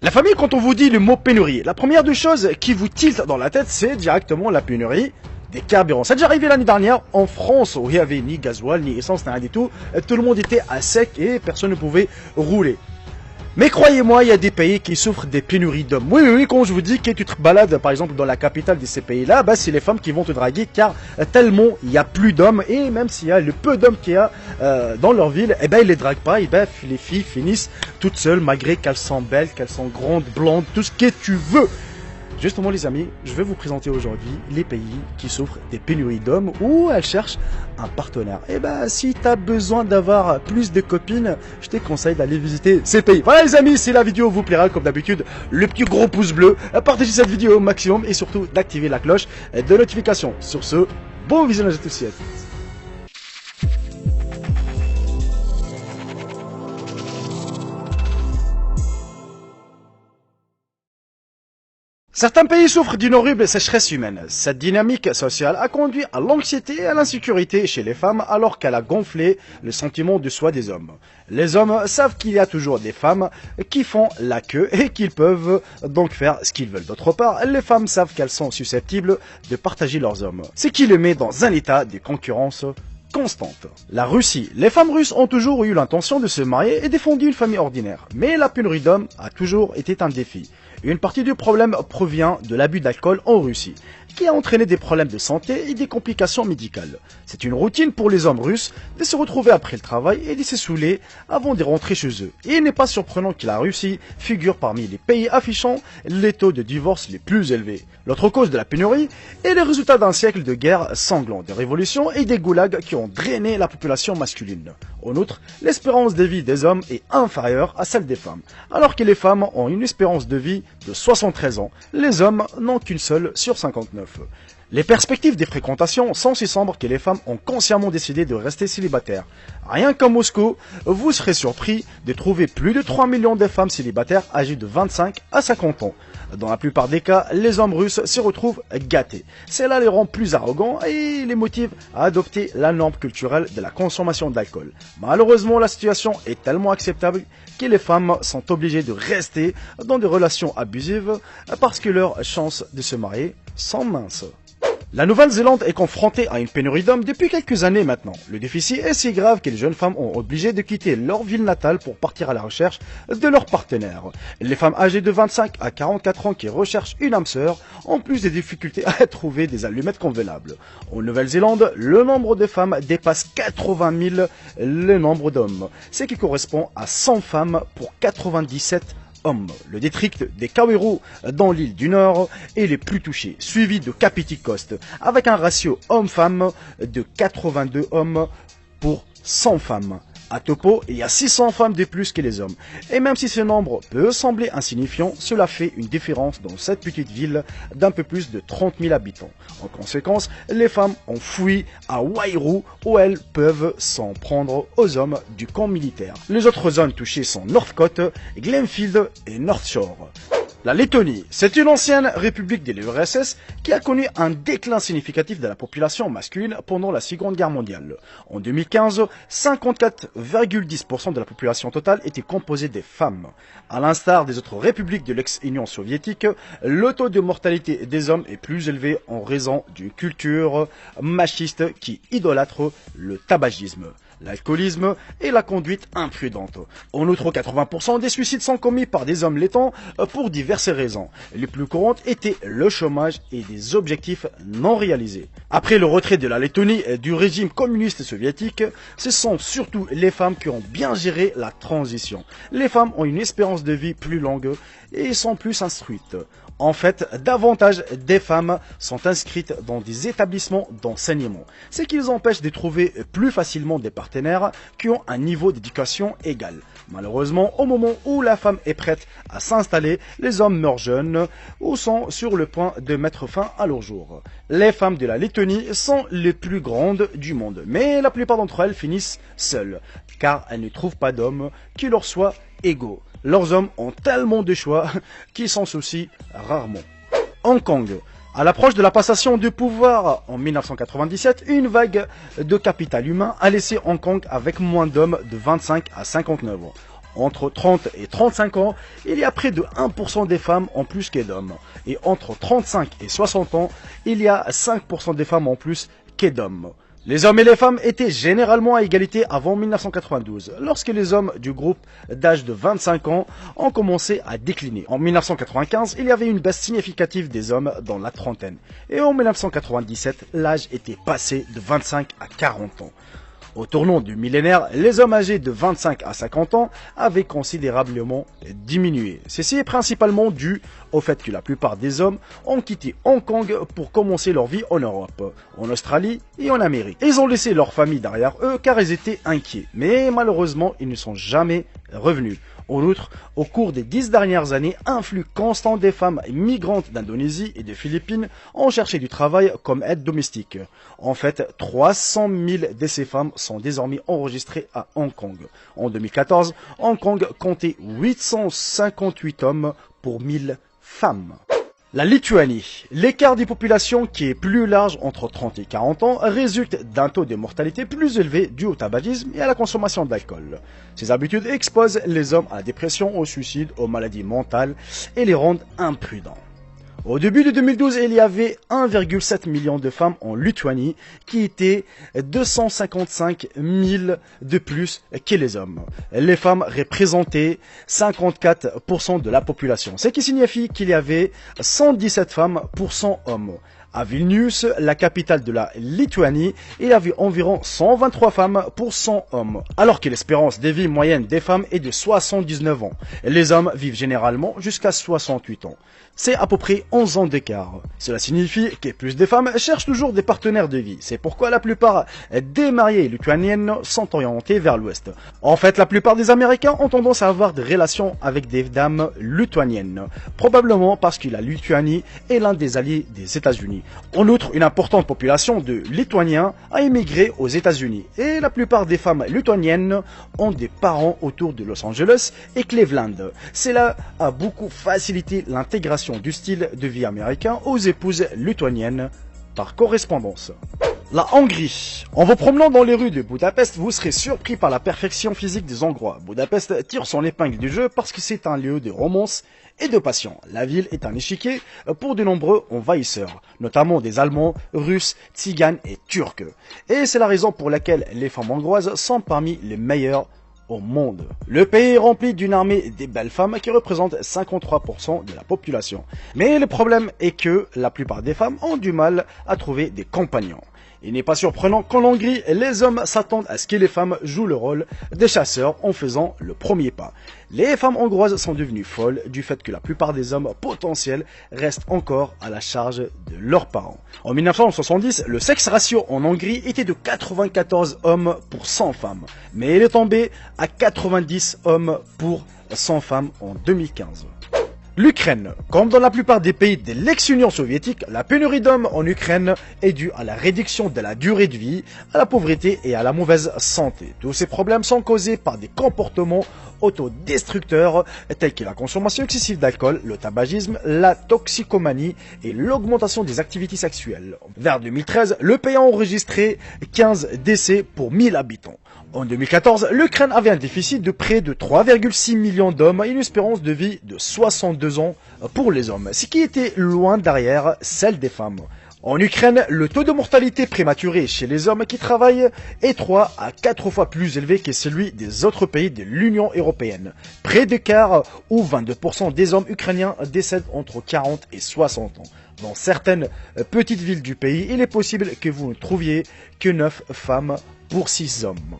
La famille, quand on vous dit le mot pénurie, la première des choses qui vous tilte dans la tête, c'est directement la pénurie des carburants. C'est déjà arrivé l'année dernière en France où il n'y avait ni gasoil, ni essence, ni rien du tout. Tout le monde était à sec et personne ne pouvait rouler. Mais croyez-moi, il y a des pays qui souffrent des pénuries d'hommes. Oui, quand je vous dis que tu te balades par exemple dans la capitale de ces pays-là, c'est les femmes qui vont te draguer car tellement il n'y a plus d'hommes et même s'il y a le peu d'hommes qu'il y a dans leur ville, ils les draguent pas, les filles finissent toutes seules malgré qu'elles sont belles, qu'elles sont grandes, blondes, tout ce que tu veux. Justement les amis, je vais vous présenter aujourd'hui les pays qui souffrent des pénuries d'hommes ou elles cherchent un partenaire. Si tu as besoin d'avoir plus de copines, je te conseille d'aller visiter ces pays. Voilà les amis, si la vidéo vous plaira comme d'habitude, le petit gros pouce bleu, partagez cette vidéo au maximum et surtout d'activer la cloche de notification. Sur ce, bon visionnage à tous et à toutes. Certains pays souffrent d'une horrible sécheresse humaine. Cette dynamique sociale a conduit à l'anxiété et à l'insécurité chez les femmes alors qu'elle a gonflé le sentiment de soi des hommes. Les hommes savent qu'il y a toujours des femmes qui font la queue et qu'ils peuvent donc faire ce qu'ils veulent. D'autre part, les femmes savent qu'elles sont susceptibles de partager leurs hommes, ce qui les met dans un état de concurrence constante. La Russie. Les femmes russes ont toujours eu l'intention de se marier et défendu une famille ordinaire. Mais la pénurie d'hommes a toujours été un défi. Une partie du problème provient de l'abus d'alcool en Russie, qui a entraîné des problèmes de santé et des complications médicales. C'est une routine pour les hommes russes de se retrouver après le travail et de se saouler avant de rentrer chez eux. Et il n'est pas surprenant que la Russie figure parmi les pays affichant les taux de divorce les plus élevés. L'autre cause de la pénurie est le résultat d'un siècle de guerres sanglantes, de révolutions et des goulags qui ont drainé la population masculine. En outre, l'espérance de vie des hommes est inférieure à celle des femmes. Alors que les femmes ont une espérance de vie de 73 ans, les hommes n'ont qu'une seule sur 59. Les perspectives des fréquentations sont si sombres que les femmes ont consciemment décidé de rester célibataires. Rien qu'à Moscou, vous serez surpris de trouver plus de 3 millions de femmes célibataires âgées de 25 à 50 ans. Dans la plupart des cas, les hommes russes se retrouvent gâtés. Cela les rend plus arrogants et les motive à adopter la norme culturelle de la consommation d'alcool. Malheureusement, la situation est tellement acceptable que les femmes sont obligées de rester dans des relations abusives parce que leurs chances de se marier sont minces. La Nouvelle-Zélande est confrontée à une pénurie d'hommes depuis quelques années maintenant. Le déficit est si grave que les jeunes femmes ont obligé de quitter leur ville natale pour partir à la recherche de leur partenaire. Les femmes âgées de 25 à 44 ans qui recherchent une âme sœur ont plus de difficultés à trouver des allumettes convenables. En Nouvelle-Zélande, le nombre de femmes dépasse 80 000 le nombre d'hommes, ce qui correspond à 100 femmes pour 97 hommes. Le district des Kawerau dans l'île du Nord est le plus touché, suivi de Kapiti Coast, avec un ratio homme-femme de 82 hommes pour 100 femmes. À Topo, il y a 600 femmes de plus que les hommes. Et même si ce nombre peut sembler insignifiant, cela fait une différence dans cette petite ville d'un peu plus de 30 000 habitants. En conséquence, les femmes ont fui à Wairau où elles peuvent s'en prendre aux hommes du camp militaire. Les autres zones touchées sont Northcote, Glenfield et North Shore. La Lettonie, c'est une ancienne république de l'URSS qui a connu un déclin significatif de la population masculine pendant la Seconde Guerre mondiale. En 2015, 54,10% de la population totale était composée des femmes. À l'instar des autres républiques de l'ex-Union soviétique, le taux de mortalité des hommes est plus élevé en raison d'une culture machiste qui idolâtre le tabagisme, l'alcoolisme et la conduite imprudente. En outre, 80% des suicides sont commis par des hommes lettons pour diverses raisons. Les plus courantes étaient le chômage et des objectifs non réalisés. Après le retrait de la Lettonie du régime communiste soviétique, ce sont surtout les femmes qui ont bien géré la transition. Les femmes ont une espérance de vie plus longue et sont plus instruites. En fait, davantage des femmes sont inscrites dans des établissements d'enseignement, ce qui les empêche de trouver plus facilement des partenaires qui ont un niveau d'éducation égal. Malheureusement, au moment où la femme est prête à s'installer, les hommes meurent jeunes ou sont sur le point de mettre fin à leur jour. Les femmes de la Lettonie sont les plus grandes du monde, mais la plupart d'entre elles finissent seules, car elles ne trouvent pas d'hommes qui leur soient égaux. Leurs hommes ont tellement de choix qu'ils s'en soucient rarement. Hong Kong. À l'approche de la passation de pouvoir en 1997, une vague de capital humain a laissé Hong Kong avec moins d'hommes de 25 à 59 ans. Entre 30 et 35 ans, il y a près de 1% des femmes en plus que d'hommes. Et entre 35 et 60 ans, il y a 5% des femmes en plus que d'hommes. Les hommes et les femmes étaient généralement à égalité avant 1992, lorsque les hommes du groupe d'âge de 25 ans ont commencé à décliner. En 1995, il y avait une baisse significative des hommes dans la trentaine. Et en 1997, l'âge était passé de 25 à 40 ans. Au tournant du millénaire, les hommes âgés de 25 à 50 ans avaient considérablement diminué. Ceci est principalement dû au fait que la plupart des hommes ont quitté Hong Kong pour commencer leur vie en Europe, en Australie et en Amérique. Ils ont laissé leur famille derrière eux car ils étaient inquiets. Mais malheureusement, ils ne sont jamais revenus. En outre, au cours des 10 dernières années, un flux constant des femmes migrantes d'Indonésie et des Philippines ont cherché du travail comme aide domestique. En fait, 300 000 de ces femmes sont désormais enregistrées à Hong Kong. En 2014, Hong Kong comptait 858 hommes pour 1000 femmes. La Lituanie. L'écart des populations qui est plus large entre 30 et 40 ans résulte d'un taux de mortalité plus élevé dû au tabagisme et à la consommation d'alcool. Ces habitudes exposent les hommes à la dépression, au suicide, aux maladies mentales et les rendent imprudents. Au début de 2012, il y avait 1,7 million de femmes en Lituanie qui étaient 255 000 de plus que les hommes. Les femmes représentaient 54% de la population, ce qui signifie qu'il y avait 117 femmes pour 100 hommes. À Vilnius, la capitale de la Lituanie, il y avait environ 123 femmes pour 100 hommes, alors que l'espérance de vie moyenne des femmes est de 79 ans. Les hommes vivent généralement jusqu'à 68 ans. C'est à peu près 11 ans d'écart. Cela signifie que plus de femmes cherchent toujours des partenaires de vie. C'est pourquoi la plupart des mariées lituaniennes sont orientées vers l'ouest. En fait, la plupart des Américains ont tendance à avoir des relations avec des dames lituaniennes, probablement parce que la Lituanie est l'un des alliés des États-Unis. En outre, une importante population de Lituaniens a émigré aux États-Unis et la plupart des femmes lituaniennes ont des parents autour de Los Angeles et Cleveland. Cela a beaucoup facilité l'intégration du style de vie américain aux épouses lituaniennes par correspondance. La Hongrie. En vous promenant dans les rues de Budapest, vous serez surpris par la perfection physique des Hongrois. Budapest tire son épingle du jeu parce que c'est un lieu de romance et de passion. La ville est un échiquier pour de nombreux envahisseurs, notamment des Allemands, Russes, Tziganes et Turcs. Et c'est la raison pour laquelle les femmes hongroises sont parmi les meilleures au monde. Le pays est rempli d'une armée des belles femmes qui représentent 53% de la population. Mais le problème est que la plupart des femmes ont du mal à trouver des compagnons. Il n'est pas surprenant qu'en Hongrie, les hommes s'attendent à ce que les femmes jouent le rôle des chasseurs en faisant le premier pas. Les femmes hongroises sont devenues folles du fait que la plupart des hommes potentiels restent encore à la charge de leurs parents. En 1970, le sexe ratio en Hongrie était de 94 hommes pour 100 femmes, mais il est tombé à 90 hommes pour 100 femmes en 2015. L'Ukraine. Comme dans la plupart des pays de l'ex-Union soviétique, la pénurie d'hommes en Ukraine est due à la réduction de la durée de vie, à la pauvreté et à la mauvaise santé. Tous ces problèmes sont causés par des comportements autodestructeurs tels que la consommation excessive d'alcool, le tabagisme, la toxicomanie et l'augmentation des activités sexuelles. Vers 2013, le pays a enregistré 15 décès pour 1000 habitants. En 2014, l'Ukraine avait un déficit de près de 3,6 millions d'hommes et une espérance de vie de 62 ans pour les hommes, ce qui était loin derrière celle des femmes. En Ukraine, le taux de mortalité prématurée chez les hommes qui travaillent est 3 à 4 fois plus élevé que celui des autres pays de l'Union européenne. Près de quart ou 22% des hommes ukrainiens décèdent entre 40 et 60 ans. Dans certaines petites villes du pays, il est possible que vous ne trouviez que 9 femmes pour 6 hommes.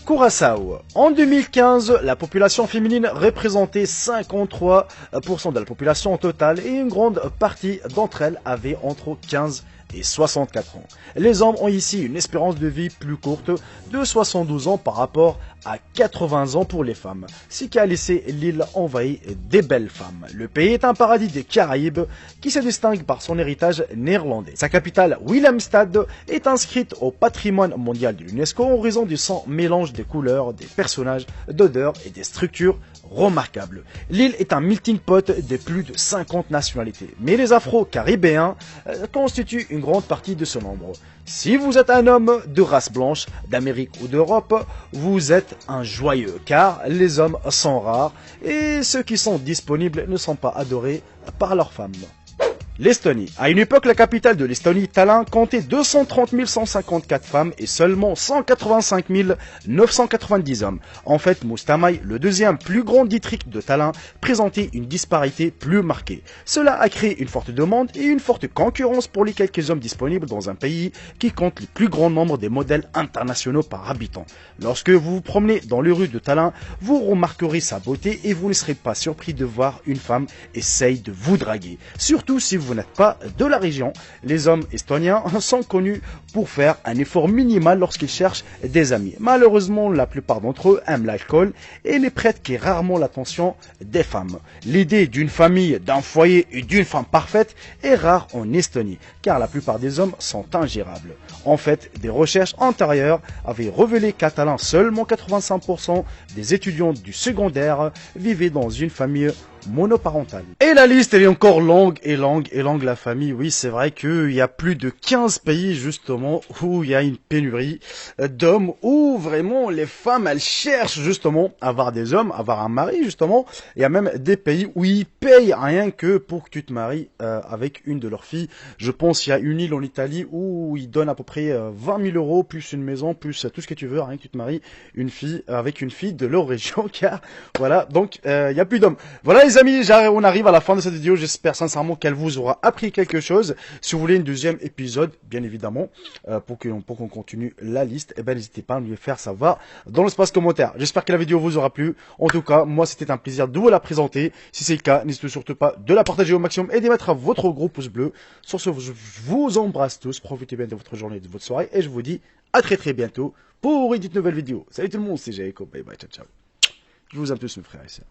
Curaçao. En 2015, la population féminine représentait 53% de la population totale et une grande partie d'entre elles avaient entre 15 et 64 ans. Les hommes ont ici une espérance de vie plus courte de 72 ans par rapport à 80 ans pour les femmes, ce qui a laissé l'île envahie des belles femmes. Le pays est un paradis des Caraïbes qui se distingue par son héritage néerlandais. Sa capitale, Willemstad, est inscrite au patrimoine mondial de l'UNESCO en raison du son mélange des couleurs, des personnages, d'odeurs et des structures remarquables. L'île est un melting pot de plus de 50 nationalités, mais les Afro-Caribéens constituent une une grande partie de ce nombre. Si vous êtes un homme de race blanche, d'Amérique ou d'Europe, vous êtes un joyeux, car les hommes sont rares et ceux qui sont disponibles ne sont pas adorés par leurs femmes. L'Estonie. À une époque, la capitale de l'Estonie, Tallinn, comptait 230 154 femmes et seulement 185 990 hommes. En fait, Mustamäe, le deuxième plus grand district de Tallinn, présentait une disparité plus marquée. Cela a créé une forte demande et une forte concurrence pour les quelques hommes disponibles dans un pays qui compte le plus grand nombre des modèles internationaux par habitant. Lorsque vous vous promenez dans les rues de Tallinn, vous remarquerez sa beauté et vous ne serez pas surpris de voir une femme essaye de vous draguer. Surtout si vous n'êtes pas de la région. Les hommes estoniens sont connus pour faire un effort minimal lorsqu'ils cherchent des amis. Malheureusement, la plupart d'entre eux aiment l'alcool et ne prêtent que rarement l'attention des femmes. L'idée d'une famille, d'un foyer et d'une femme parfaite est rare en Estonie, car la plupart des hommes sont ingérables. En fait, des recherches antérieures avaient révélé qu'à Tallinn, seulement 85% des étudiants du secondaire vivaient dans une famille monoparentale. Et la liste, elle est encore longue et longue et longue, la famille. Oui, c'est vrai qu'il y a plus de 15 pays, justement, où il y a une pénurie d'hommes, où vraiment les femmes, elles cherchent, justement, à avoir des hommes, à avoir un mari, justement. Il y a même des pays où ils payent rien que pour que tu te maries avec une de leurs filles. Je pense qu'il y a une île en Italie où ils donnent à peu près 20 000 euros, plus une maison, plus tout ce que tu veux, rien que tu te maries une fille, avec une fille de leur région, car, voilà, donc, il y a plus d'hommes. Voilà, les amis, on arrive à la fin de cette vidéo. J'espère sincèrement qu'elle vous aura appris quelque chose. Si vous voulez une deuxième épisode, bien évidemment, pour qu'on continue la liste, eh ben, n'hésitez pas à me le faire savoir dans l'espace commentaire. J'espère que la vidéo vous aura plu. En tout cas, moi, c'était un plaisir de vous la présenter. Si c'est le cas, n'hésitez surtout pas de la partager au maximum et de mettre votre gros pouce bleu. Sur ce, je vous embrasse tous. Profitez bien de votre journée et de votre soirée. Et je vous dis à très bientôt pour une nouvelle vidéo. Salut tout le monde, c'est Jacob. Bye bye, ciao, ciao. Je vous aime tous, mes frères et sœurs.